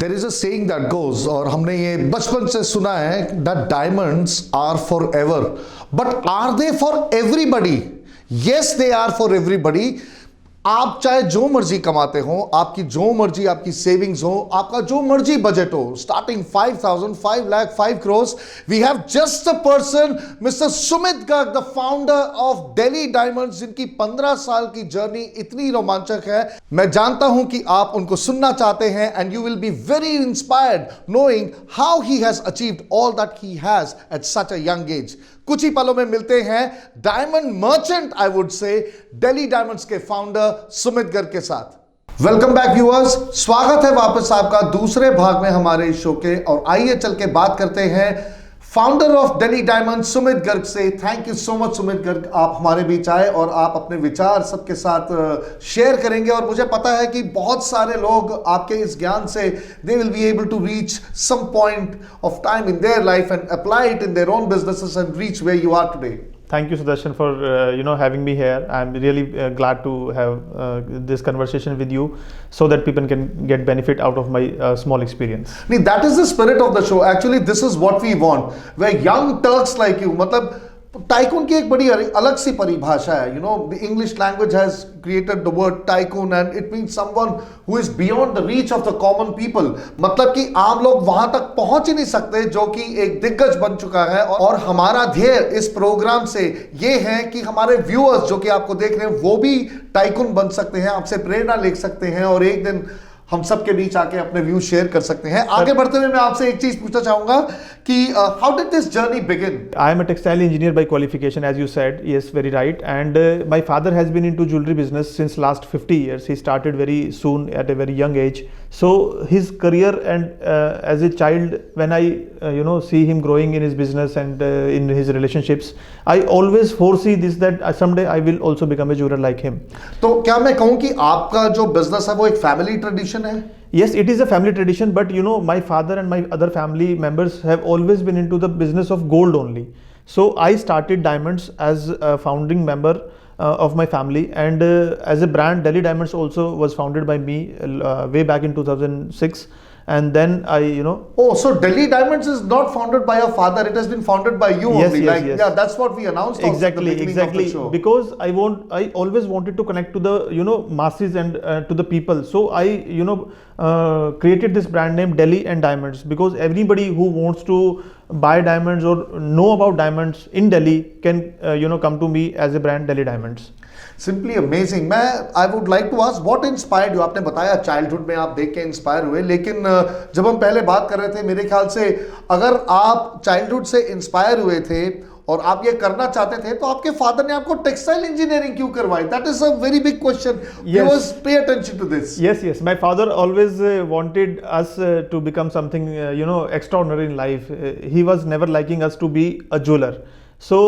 There is a saying that goes, और हमने ये बचपन से सुना है, that diamonds are forever, but are they for everybody? Yes, they are for everybody. आप चाहे जो मर्जी कमाते हो, आपकी जो मर्जी आपकी सेविंग्स हो, आपका जो मर्जी बजट हो, starting 5,000, 5 lakh, 5 crores, we have just a person, mister Sumit Garg, the founder of Delhi diamonds, जिनकी 15 साल की जर्नी इतनी रोमांचक है। मैं जानता हूं कि आप उनको सुनना चाहते हैं, and you will be very inspired knowing how he has achieved all that he has at such a young age. कुछ ही पलों में मिलते हैं diamond merchant, I would say, Delhi diamonds के फाउंडर सुमित गर्ग के साथ। वेलकम बैक व्यूअर्स, स्वागत है वापस आपका दूसरे भाग में हमारे इस शो के। और आइए चल के बात करते हैं founder of Delhi diamond Sumit Garg से। Thank you so much Sumit Garg, आप हमारे बीच आए और आप अपने विचार सबके साथ शेयर करेंगे। और मुझे पता है कि बहुत सारे लोग आपके इस ज्ञान से they will be able to reach some point of time in their life and apply it in their own businesses and reach where you are today. Thank you, Sudarshan, for having me here. I'm really glad to have this conversation with you, so that people can get benefit out of my small experience. That is the spirit of the show. Actually, this is what we want. Where young Turks like you, मतलब tycoon की एक बड़ी अलग सी परिभाषा है। The English language has created the word tycoon and it means someone who is beyond the reach of the common people. मतलब कि आम लोग वहां तक पहुंच ही नहीं सकते, जो कि एक दिग्गज बन चुका है। और हमारा ध्येय इस प्रोग्राम से ये है कि हमारे व्यूअर्स जो कि आपको देख रहे हैं वो भी टाइकून बन सकते हैं, आपसे प्रेरणा ले सकते हैं और एक दिन हम सबके बीच आके अपने व्यू शेयर कर सकते हैं। आगे बढ़ते हुए मैं आपसे एक चीज पूछना चाहूंगा कि how did this journey begin? I am a textile engineer by qualification, as you said. Yes, very right. And my father has been into jewelry business since last 50 years. He started very soon at a very young age. So his career and as a child, when I see him growing in his business and in his relationships, I always foresee this, that someday I will also become a jeweler like him. तो क्या मैं कहूँ कि आपका जो business है वो एक फैमिली ट्रेडिशन है? Yes, it is a family tradition, but my father and my other family members have always been into the business of gold only. So I started diamonds as a founding member of my family, and as a brand, Delhi Diamonds also was founded by me way back in 2006. And then I, Oh, so Delhi Diamonds is not founded by your father; it has been founded by you yes, only. Yes, yes. Yeah, that's what we announced. Exactly, at the exactly. Of the show. Because I always wanted to connect to the masses and to the people. So I created this brand name Delhi and Diamonds, because everybody who wants to buy diamonds or know about diamonds in Delhi can come to me as a brand Delhi Diamonds. Simply amazing. I would like to ask what inspired you? आपने बताया childhood में आप देख के inspire हुए, लेकिन जब हम पहले बात कर रहे थे, मेरे ख्याल से अगर आप चाइल्डहुड से इंस्पायर हुए थे और आप ये करना चाहते थे, तो आपके फादर ने आपको टेक्सटाइल इंजीनियरिंग क्यों करवाई? That is a very big question. Viewers, pay attention to this. Yes. My father always wanted us to become something extraordinary in life. He was never liking us to be a jeweler. So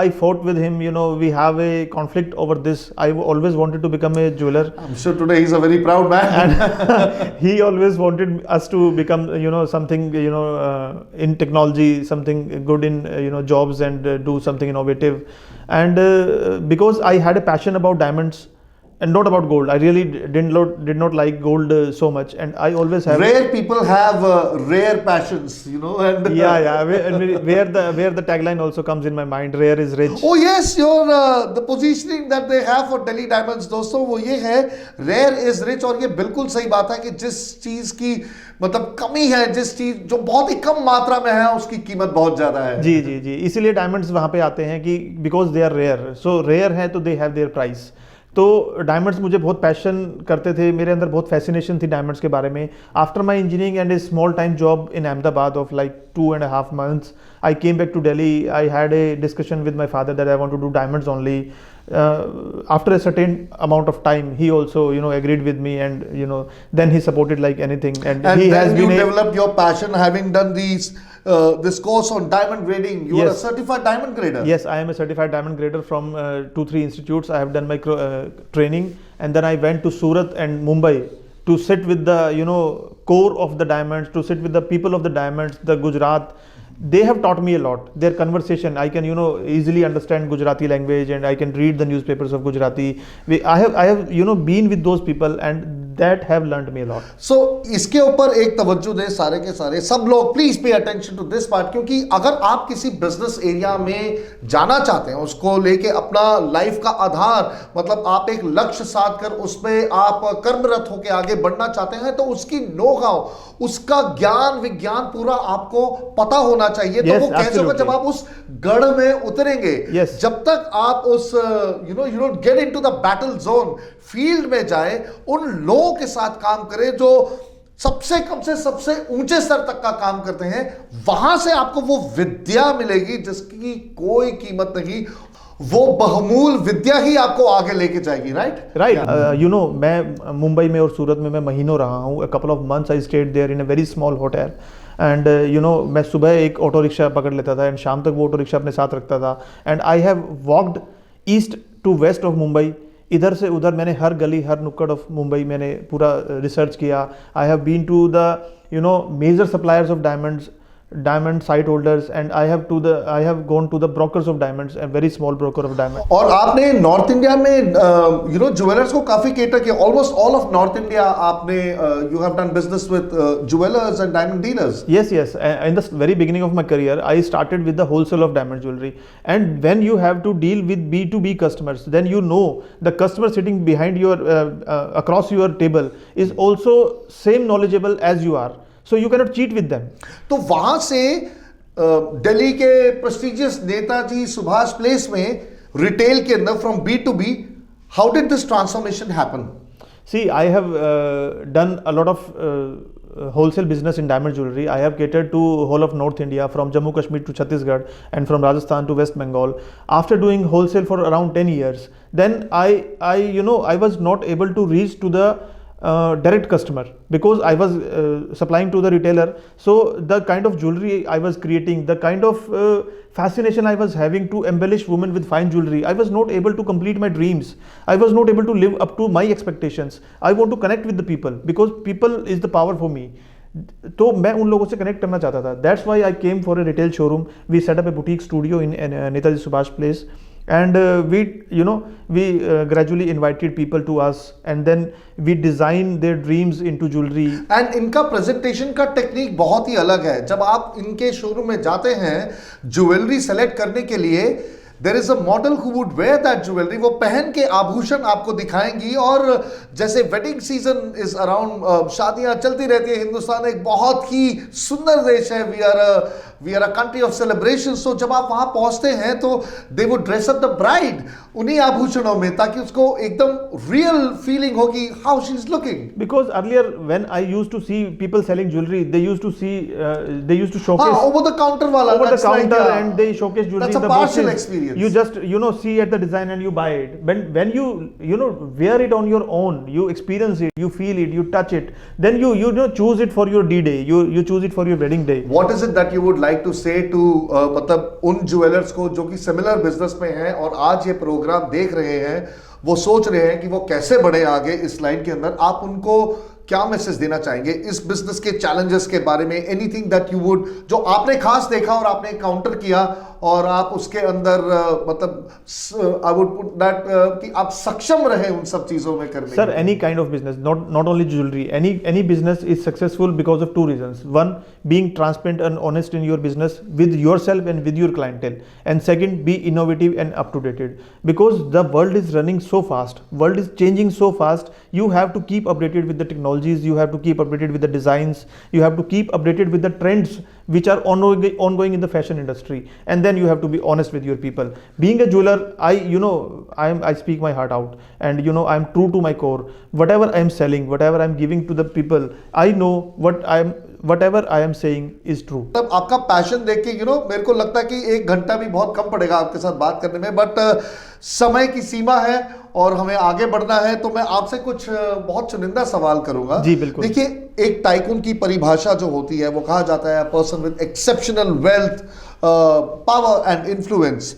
I fought with him. We have a conflict over this. I always wanted to become a jeweler. I'm sure today he's a very proud man. And he always wanted us to become something in technology, something good in jobs, and do something innovative. And because I had a passion about diamonds and not about gold, I really did not like gold so much, and I always have. Rare people have rare passions, and yeah. Where the tagline also comes in my mind, rare is rich. Oh yes, the positioning that they have for Delhi Diamonds, दोस्तों, वो ये है, rare is rich। और ये बिल्कुल सही बात है कि जिस चीज की मतलब कमी है, जिस चीज जो बहुत ही कम मात्रा में है, उसकी कीमत बहुत ज्यादा है। जी, इसीलिए डायमंड्स वहां पे आते हैं कि because they are rare, so rare है तो दे हैव देयर प्राइस। तो डायमंड्स मुझे बहुत पैशन करते थे, मेरे अंदर बहुत फैसिनेशन थी डायमंड्स के बारे में। After my engineering and A small time job in Ahmedabad of like 2.5 months, I came back to Delhi. I had a discussion with my father that I want to do diamonds only. After a certain amount of time, he also agreed with me, and then he supported like anything. And he then has been developed your passion, having done this course on diamond grading. You are a certified diamond grader. Yes, I am a certified diamond grader from 2-3 institutes. I have done my training, and then I went to Surat and Mumbai to sit with the core of the diamonds, to sit with the people of the diamonds, the Gujarat. They have taught me a lot. Their conversation, I can easily understand Gujarati language, and I can read the newspapers of Gujarati. I have been with those people, and that have learned me a lot. सो इसके ऊपर एक तवज्जो दें सारे के सारे सब लोग, please pay attention to this part, क्योंकि अगर आप किसी बिजनेस एरिया में जाना चाहते हैं, उसको लेके अपना लाइफ का आधार, मतलब आप एक लक्ष्य साध कर उसमें आप कर्मरत होकर आगे बढ़ना चाहते हैं, तो उसकी नो हाउ, उसका ज्ञान विज्ञान पूरा आपको पता होना चाहिए। तो Yes, वो कैसे होगा? absolutely. जब आप उस गढ़ में उतरेंगे, Yes. जब तक आप उस you don't get into the battle zone, field में जाए, उन लोगों के साथ काम करें जो सबसे कम से सबसे ऊंचे स्तर तक का काम करते हैं, वहां से आपको वो विद्या मिलेगी जिसकी कोई कीमत नहीं। वो बहुमूल विद्या ही आपको आगे लेके जाएगी, राइट? राइट। यू नो, मैं मुंबई में और सूरत में मैं महीनों रहा हूँ। Couple of months I stayed there in a very small hotel, and you know, मैं सुबह एक ऑटो रिक्शा पकड़ लेता था एंड शाम तक वो ऑटो रिक्शा अपने साथ रखता था। And I have walked east to west of Mumbai, इधर से उधर मैंने हर गली हर नुक्कड़ ऑफ मुंबई मैंने पूरा रिसर्च किया। I have been to the you know major suppliers of diamonds, diamond site holders, and I have gone to the brokers of diamonds, a very small broker of diamonds. और आपने north India में jewellers को काफी cater किया, almost all of north India आपने you have done business with jewellers and diamond dealers. Yes, yes. In the very beginning of my career, I started with the wholesale of diamond jewelry. And when you have to deal with B2B customers, then you know the customer sitting behind your, across your table is also same knowledgeable as you are. So you cannot cheat with them. तो वहां से दिल्ली के prestigious Netaji Subhash place में retail के अंदर from B to B, how did this transformation happen? See, I have done a lot of wholesale business in diamond jewelry. I have catered to whole of North India, from Jammu Kashmir to Chhattisgarh, and from Rajasthan to West Bengal. After doing wholesale for around 10 years, then I was not able to reach to the direct customer because I was supplying to the retailer. So the kind of jewelry I was creating, the kind of fascination I was having to embellish women with fine jewelry, I was not able to complete my dreams. I was not able to live up to my expectations. I want to connect with the people because people is the power for me. तो मैं उन लोगों से connect करना चाहता था. That's why I came for a retail showroom. We set up a boutique studio in Netaji Subhash Place. And we gradually invited people to us, and then we designed their dreams into jewelry. And इनका presentation का technique बहुत ही अलग है। जब आप इनके showroom में जाते हैं ज्वेलरी सेलेक्ट करने के लिए, there is a model who would wear that jewellery, वो पहन के आभूषण आपको दिखाएंगी। और जैसे वेडिंग सीजन इज अराउंड, शादियां चलती रहती है, हिंदुस्तान एक बहुत ही सुंदर देश है, we are a country of celebration. So जब आप वहां पहुंचते हैं तो they would dress up the bride उन्हीं आभूषणों में, ताकि उसको एकदम रियल फीलिंग होगी how she is looking. Because earlier when I used to see people selling jewelry, they used to showcase over the counter वाला, over the that's like, counter, and they showcase jewelry. that's a in the partial boxes. experience. You just see at the design and you buy it. When you wear it on your own, you experience it, you feel it, you touch it, then you choose it for your D-Day, you choose it for your wedding day. What is it that you would like to say to मतलब उन jewellers को जो कि similar business में हैं और आज ये प्रोग्राम देख रहे हैं, वो सोच रहे हैं कि वो कैसे बढ़े आगे इस लाइन के अंदर, आप उनको क्या मैसेज देना चाहेंगे इस बिजनेस के चैलेंजेस के बारे में? एनीथिंग दैट यू वुड, जो आपने खास देखा और आपने काउंटर किया और आप उसके अंदर मतलब आई वुड पुट दैट कि आप सक्षम रहे उन सब चीजों में करने? Sir, any kind of business, not only jewelry, any business is successful because of two reasons. One, being transparent and honest in your business with yourself and with your clientele, and second, be innovative and up to date. Because the world is running so fast, world is changing so fast, you have to keep updated with the technologies, you have to keep updated with the designs, you have to keep updated with the trends which are ongoing in the fashion industry, and then you have to be honest with your people. Being a jeweler, I speak my heart out, and I am true to my core. Whatever I am selling, whatever I am giving to the people, I know whatever I am saying is true. तब आपका passion देख के मेरे को लगता है कि 1 घंटा भी बहुत कम पड़ेगा आपके साथ बात करने में, बट समय की सीमा है और हमें आगे बढ़ना है, तो मैं आपसे कुछ बहुत चुनिंदा सवाल करूंगा। जी बिल्कुल। देखिए, एक टाइकून की परिभाषा जो होती है वो कहा जाता है person with exceptional wealth, power and influence.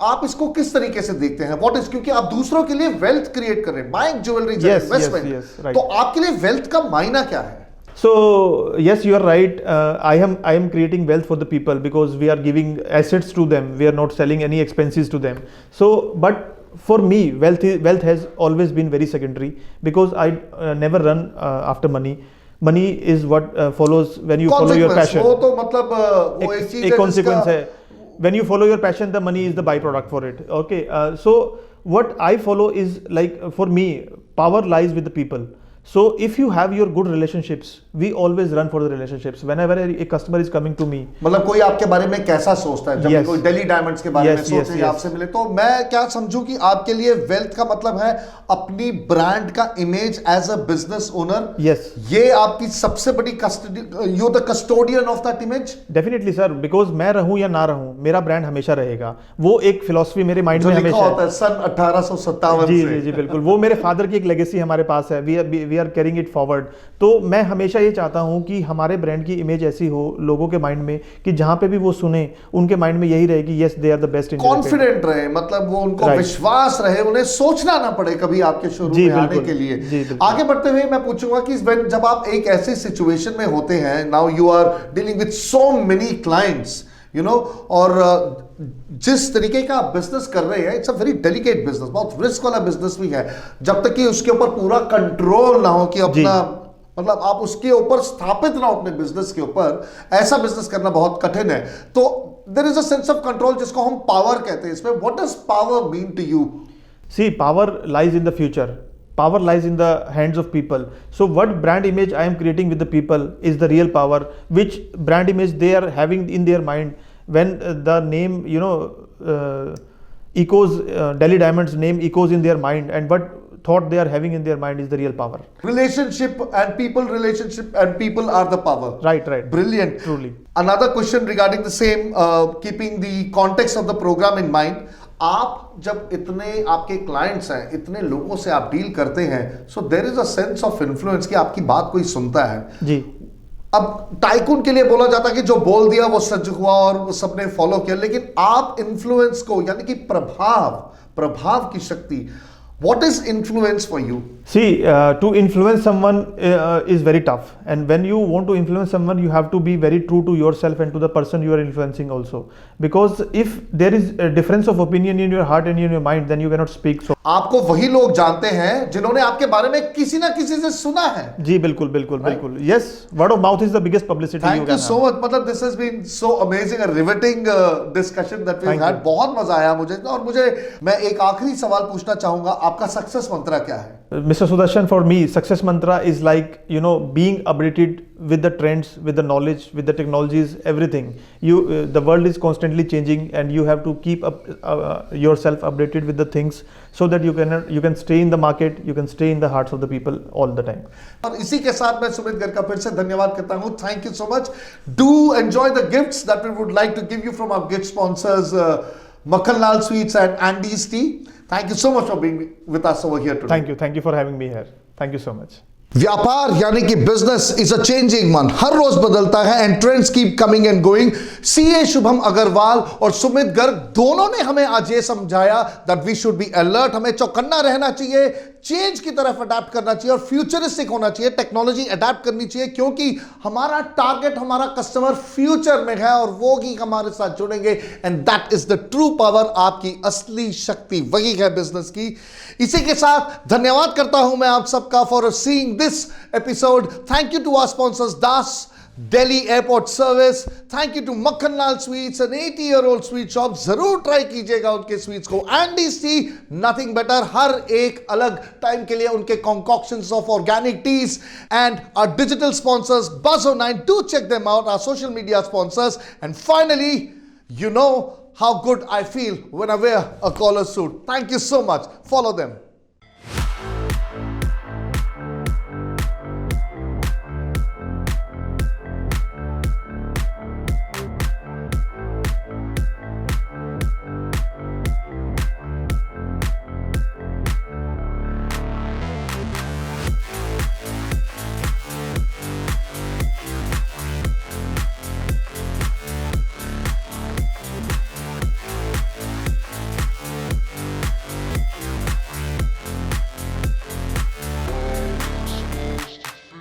आप इसको किस तरीके से देखते हैं? व्हाट इज, क्योंकि आप दूसरों के लिए वेल्थ क्रिएट कर रहे हैं, बाइंग ज्वेलरी, इन्वेस्टमेंट, right. तो आपके लिए वेल्थ का मायना क्या है? So yes, you are right. I am creating wealth for the people because we are giving assets to them. We are not selling any expenses to them. So, but for me, wealth has always been very secondary, because I never run after money. Money is what follows when you follow your passion. वो तो मतलब वो एक चीज एक है consequence जिसका है. When you follow your passion, the money is the byproduct for it. Okay, so what I follow is, like, for me, power lies with the people. So if you have your good relationships, we always run for the relationships. Whenever a customer is coming to me, मतलब कोई आपके बारे में कैसा सोचता है जब Yes. कोई दिल्ली डायमंड्स के बारे में Yes, सोचे yes, या yes. आपसे मिले, तो मैं क्या समझूं कि आपके लिए वेल्थ का मतलब है अपनी ब्रांड का image as a business owner. yes, ये आपकी सबसे बड़ी you the custodian of that image. definitely sir, because मैं रहूं या ना रहूं, मेरा ब्रांड हमेशा रहेगा. वो एक फिलॉसफी मेरे माइंड जो में लिखा हमेशा होता है सन 1857 जी से. जी जी बिल्कुल. वो मेरे फादर की एक लेगेसी हमारे पास है. We are carrying it forward. तो मैं हमेशा ये चाहता हूं कि हमारे ब्रांड की इमेज ऐसी हो लोगों के माइंड में कि जहां पे भी वो सुने, उनके माइंड में यही रहे कि yes, they are the best in confident रहे, मतलब वो उनको Right. विश्वास रहे, उन्हें सोचना ना पड़े कभी आपके शोरूम जी, में आने बिल्कुल. के लिए. जी, बिल्कुल. आगे बढ़ते हुए मैं पूछूंगा कि जब आप एक ऐसी सिचुएशन में होते हैं, now you are dealing with so many clients, you know, और जिस तरीके का आप बिजनेस कर रहे हैं, it's a very delicate business, बहुत रिस्क वाला बिजनेस भी है. जब तक कि उसके ऊपर पूरा कंट्रोल ना हो कि अपना, मतलब आप उसके ऊपर स्थापित ना हो अपने बिजनेस के ऊपर, ऐसा बिजनेस करना बहुत कठिन है. तो there is a sense of control जिसको हम पावर कहते हैं. इसमें what does power mean to you? See, power lies in the future. Power lies in the hands of people. So what brand image I am creating with the people is the real power. Which brand image they are having in their mind when the name, echoes, Delhi Diamonds name echoes in their mind, and what thought they are having in their mind is the real power. Relationship and people are the power. Right. Brilliant. Truly. Another question regarding the same, keeping the context of the program in mind. आप जब इतने आपके clients हैं, इतने लोगों से आप deal करते हैं, so there is a sense of influence कि आपकी बात कोई सुनता है. जी. अब टाइकून के लिए बोला जाता है कि जो बोल दिया वो सच हुआ और सबने फॉलो किया, लेकिन आप इन्फ्लुएंस को, यानी कि प्रभाव की शक्ति, what is influence for you? See, to influence someone is very tough, and when you want to influence someone, you have to be very true to yourself and to the person you are influencing also. Because if there is a difference of opinion in your heart and in your mind, then you cannot speak. So आपको वही लोग जानते हैं जिन्होंने आपके बारे में किसी ना किसी से सुना है. जी बिल्कुल. Yes, word of mouth is the biggest publicity you thank can you so have. Much. मतलब this has been so amazing, a riveting discussion that we Thank had. you. बहुत मजा आया मुझे. और मैं एक आखिरी सवाल पूछना चाहूंगा, आपका सक्सेस मंत्र क्या है? Mr. Sudarshan, for me, success mantra is like, being updated with the trends, with the knowledge, with the technologies, everything. The world is constantly changing, and you have to keep up yourself updated with the things, so that you can stay in the market, you can stay in the hearts of the people all the time. और इसी के साथ मैं सुमित गर्ग का फिर से धन्यवाद करता हूं. Thank you so much. Do enjoy the gifts that we would like to give you from our gift sponsors Makhanlal Sweets and Andy's Tea. Thank you so much for being with us over here today. Thank you for having me here. Thank you so much. व्यापार यानी कि business is a changing one, हर रोज बदलता है and trends keep coming and going. CA Shubham Agarwal और सुमित गर्ग दोनों ने हमें आज ये समझाया that we should be alert. हमें चौकन्ना रहना चाहिए, चेंज की तरफ अडेप्ट करना चाहिए और फ्यूचरिस्टिक होना चाहिए, टेक्नोलॉजी अडेप्ट करनी चाहिए, क्योंकि हमारा टारगेट, हमारा कस्टमर फ्यूचर में है और वो ही हमारे साथ जुड़ेंगे. And that is the true power. आपकी असली शक्ति वही है बिजनेस की. इसी के साथ धन्यवाद करता हूं मैं आप सबका for seeing this episode. Thank you to our sponsors Das Delhi Airport Service. Thank you to Makhanlal Sweets, an 80-year-old sweet shop. जरूर ट्राई कीजिएगा उनके स्वीट्स को. Andy's Tea, nothing better. हर एक अलग टाइम के लिए उनके concoctions of organic teas. And our digital sponsors, Buzz09, do check them out. Our social media sponsors. And finally, you know how good I feel when I wear a collar suit. Thank you so much. Follow them.